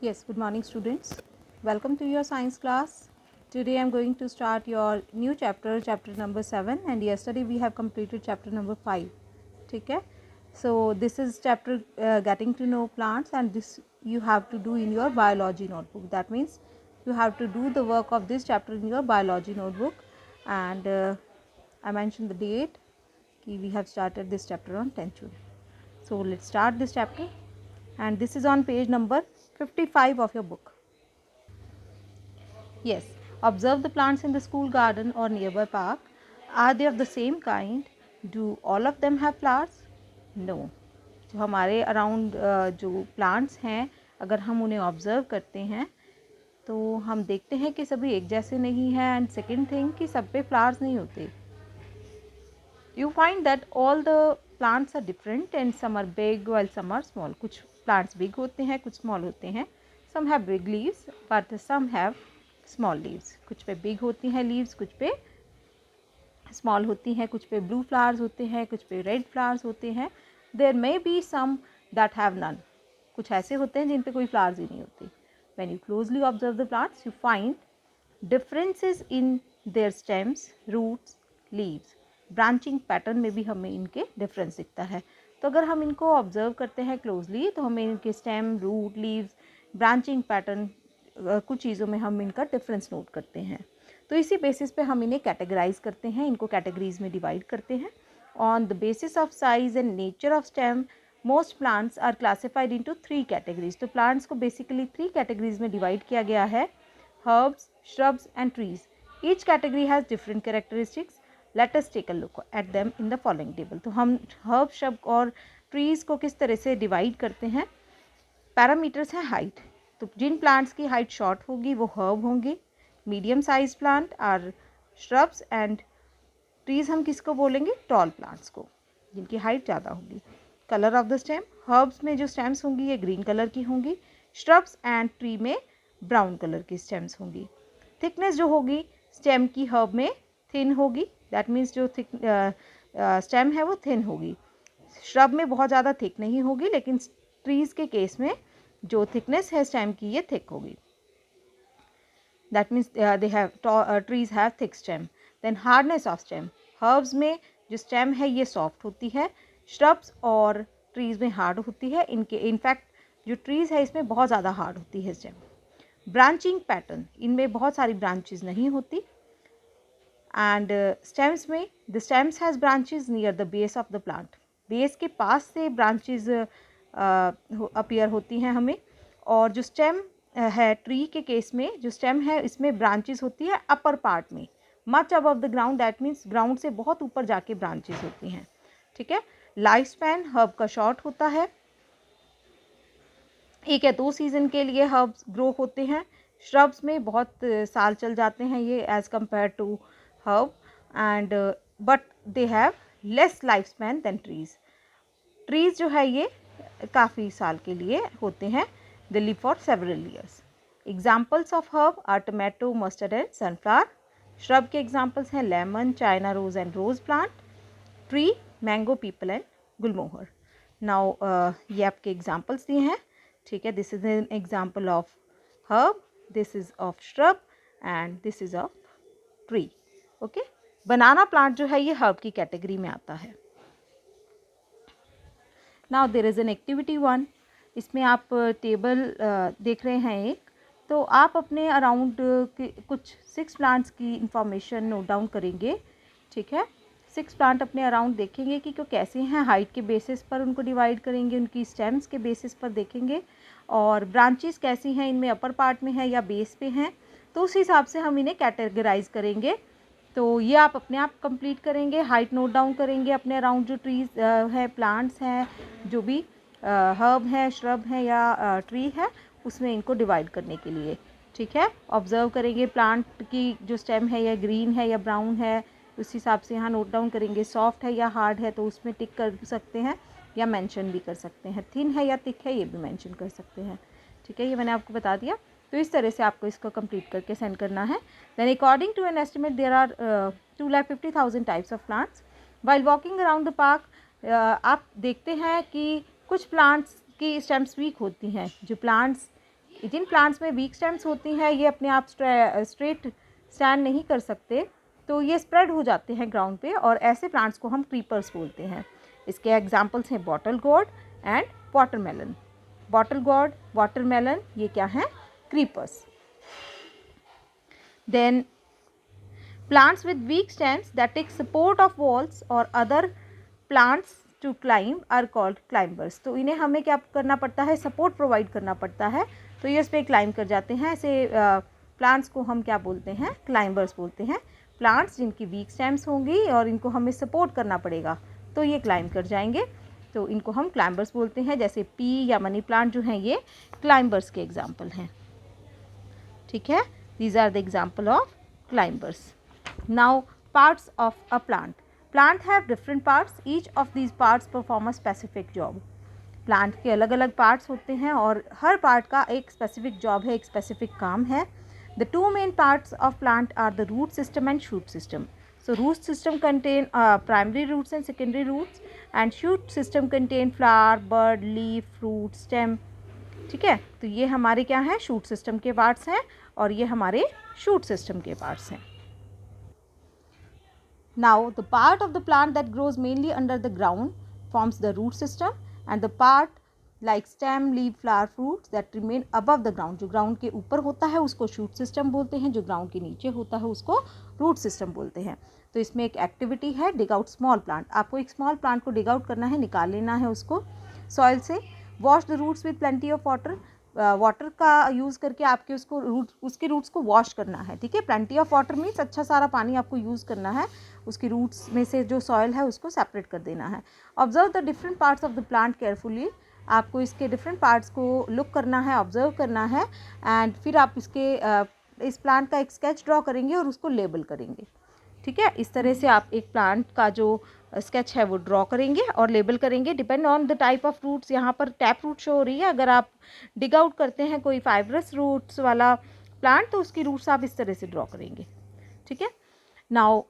Yes, good morning students. Welcome to your science class. Today I am going to start your new chapter, chapter number 7, and yesterday we have completed chapter number 5. ठीक है. So this is chapter getting to know plants, and this you have to do in your biology notebook. That means you have to do the work of this chapter in your biology notebook, and I mentioned the date कि we have started this chapter on 10th June. So let's start this chapter, and this is on page number 55 of your book. Yes, observe the plants in the school garden or nearby park. Are they of the same kind? Do all of them have flowers? No. जो हमारे around जो plants हैं, अगर हम उन्हें observe करते हैं तो हम देखते हैं कि सभी एक जैसे नहीं हैं. एंड सेकेंड थिंग कि सब पे फ्लावर्स नहीं होते. You find that all the plants are different and some are big while some are small. कुछ प्लांट्स बिग होते हैं, कुछ स्मॉल होते हैं. Some have big leaves but some have small leaves. कुछ पे बिग होती हैं लीव्स, कुछ पे स्मॉल होती हैं, कुछ पे ब्लू फ्लावर्स होते हैं, कुछ पे रेड फ्लावर्स होते हैं. There may be some that have none. कुछ ऐसे होते हैं जिन पे कोई फ्लावर्स ही नहीं होते. When you closely observe the plants you find differences in their stems, roots, leaves. Branching pattern में भी हमें इनके डिफरेंस दिखता है. तो अगर हम इनको ऑब्जर्व करते हैं क्लोजली तो हमें इनके stem, root, leaves, branching pattern, कुछ चीज़ों में हम इनका डिफरेंस नोट करते हैं. तो इसी बेसिस पे हम इन्हें कैटेगराइज करते हैं, इनको कैटेगरीज में डिवाइड करते हैं. On the basis of size and nature of stem most plants are classified into 3 categories. तो प्लांट्स को बेसिकली 3 कैटेगरीज में डिवाइड किया गया है. herbs, shrubs and trees. Each category has different characteristics. Let us take a look at them in the following table. तो हम herb, shrub और trees को किस तरह से डिवाइड करते हैं. पैरामीटर्स हैं हाइट. तो जिन प्लांट्स की हाइट शॉर्ट होगी वो हर्ब होंगे. Medium size plant are shrubs and trees हम किसको बोलेंगे, टॉल प्लांट्स को, जिनकी हाइट ज़्यादा होगी. Colour of the stem, herbs में जो स्टेम्स होंगी ये ग्रीन कलर की होंगी. श्रब्स एंड ट्री में ब्राउन कलर की स्टेम्स होंगी. थिकनेस जो होगी स्टेम की हर्ब में थिन होगी. दैट मीन्स जो थिक स्टेम है वो थिन होगी. श्रब में बहुत ज़्यादा थिक नहीं होगी, लेकिन ट्रीज़ के केस में जो थिकनेस है स्टेम की ये थिक होगी. That means they have trees have thick stem. Then hardness of stem, herbs में जो स्टेम है ये सॉफ्ट होती है, श्रब्स और ट्रीज में हार्ड होती है. इनके इनफैक्ट जो ट्रीज है इसमें बहुत ज़्यादा हार्ड होती है स्टेम. ब्रांचिंग पैटर्न, इनमें बहुत सारी ब्रांचेज नहीं होती. एंड स्टेम्स में the stems has branches near the base of the plant. Base के पास से ब्रांचेज अपीयर होती हैं हमें. और जो स्टेम है ट्री के केस में, जो स्टेम है इसमें ब्रांचेस होती है अपर पार्ट में, much above the ground. That means ground से बहुत ऊपर जाके ब्रांचेस होती हैं. ठीक है. लाइफ स्पैन हर्ब का शॉर्ट होता है. 1 या 2 सीज़न के लिए हर्ब्स ग्रो होते हैं. श्रब्स में बहुत साल चल जाते हैं ये as compare to herb. And but they have less life span than trees. Trees जो है ये काफ़ी साल के लिए होते हैं. They live for several years. Examples of herb are tomato, mustard and sunflower. Shrub के एग्जाम्पल्स हैं lemon, China rose and rose plant. Tree, mango, peepal and gulmohar. Now ये आपके एग्जाम्पल्स दिए हैं. ठीक है. This is an example of herb, this is of shrub and this is of tree. Okay. Banana plant जो है ये हर्ब की कैटेगरी में आता है. Now there is an activity 1. इसमें आप टेबल देख रहे हैं एक. तो आप अपने अराउंड कुछ 6 प्लांट्स की इंफॉर्मेशन नोट डाउन करेंगे. ठीक है. 6 प्लांट अपने अराउंड देखेंगे कि कैसे हैं. हाइट के बेसिस पर उनको डिवाइड करेंगे, उनकी स्टेम्स के बेसिस पर देखेंगे, और ब्रांचेस कैसी हैं, इनमें अपर पार्ट में है या बेस पे हैं. तो उस हिसाब से हम इन्हें कैटेगराइज करेंगे. तो ये आप अपने आप कंप्लीट करेंगे. हाइट नोट डाउन करेंगे अपने अराउंड जो ट्रीज है, प्लांट्स हैं, जो भी हर्ब है, श्रब है या ट्री है, उसमें इनको डिवाइड करने के लिए. ठीक है. ऑब्जर्व करेंगे प्लांट की जो स्टेम है या ग्रीन है या ब्राउन है, उस हिसाब से यहाँ नोट डाउन करेंगे. सॉफ्ट है या हार्ड है तो उसमें टिक कर सकते हैं या मेंशन भी कर सकते हैं. थिन है या थिक है ये भी मेंशन कर सकते हैं. ठीक है. ये मैंने आपको बता दिया. तो इस तरह से आपको इसको कंप्लीट करके सेंड करना है. Then according to an estimate there are 2,50,000 types of plants. While walking around the park आप देखते हैं कि कुछ प्लांट्स की स्टेम्स वीक होती हैं. जो प्लांट्स जिन प्लांट्स में वीक स्टेम्स होती हैं ये अपने आप स्ट्रेट स्टैंड नहीं कर सकते, तो ये स्प्रेड हो जाते हैं ग्राउंड पे, और ऐसे प्लांट्स को हम क्रीपर्स बोलते हैं। इसके एग्जांपल्स हैं bottle gourd and watermelon. Bottle gourd, watermelon, ये क्या हैं? Creepers. Then plants with weak stems that take support of walls or other plants to climb are called climbers। तो इन्हें हमें क्या करना पड़ता है? सपोर्ट प्रोवाइड करना पड़ता है, तो ये इस पर क्लाइंब कर जाते हैं। ऐसे प्लांट्स को हम क्या बोलते हैं? क्लाइंबर्स बोलते हैं। प्लांट्स जिनकी वीक स्टेम्स होंगी और इनको हमें सपोर्ट करना पड़ेगा तो ये क्लाइंब कर जाएंगे, तो इनको हम क्लाइंबर्स बोलते हैं। जैसे पी या मनी प्लांट जो हैं ये क्लाइंबर्स के एग्जाम्पल हैं। ठीक है, these are the example of climbers. Now parts of a plant. Plant have different parts. Each of these parts perform a specific job. Plant के अलग अलग parts होते हैं और हर part का एक specific job है, एक specific काम है। The two main parts of plant are the root system and shoot system. So root system contain primary roots and secondary roots, and shoot system contain flower, bud, leaf, fruit, stem. ठीक है, तो ये हमारे क्या हैं? shoot system के parts हैं और ये हमारे shoot system के parts हैं। Now the part of the plant that grows mainly under the ground forms the root system, and the part like stem, leaf, flower, fruits that remain above the ground, जो ground के ऊपर होता है उसको shoot system बोलते हैं, जो ground के नीचे होता है उसको root system बोलते हैं। तो इसमें एक एक्टिविटी है dig out small plant। आपको एक small plant को dig out करना है, निकाल लेना है उसको soil से। wash the roots with plenty of water। Water का यूज़ करके आपके उसके रूट्स को वॉश करना है। ठीक है, प्लेंटी ऑफ वाटर मीन्स अच्छा सारा पानी आपको यूज़ करना है, उसकी रूट्स में से जो सॉइल है उसको सेपरेट कर देना है। Observe the different parts of the plant carefully. आपको इसके डिफरेंट पार्ट्स को लुक करना है, ऑब्जर्व करना है, एंड फिर आप इस प्लांट का एक स्केच ड्रॉ करेंगे और उसको लेबल करेंगे। ठीक है, इस तरह से आप एक प्लांट का जो स्केच है वो ड्रॉ करेंगे और लेबल करेंगे। Depend on the type of roots, यहाँ पर टैप रूट शो हो रही है। अगर आप डिग आउट करते हैं कोई फाइब्रस रूट्स वाला प्लांट तो उसकी रूट्स आप इस तरह से ड्रॉ करेंगे। ठीक है, नाउ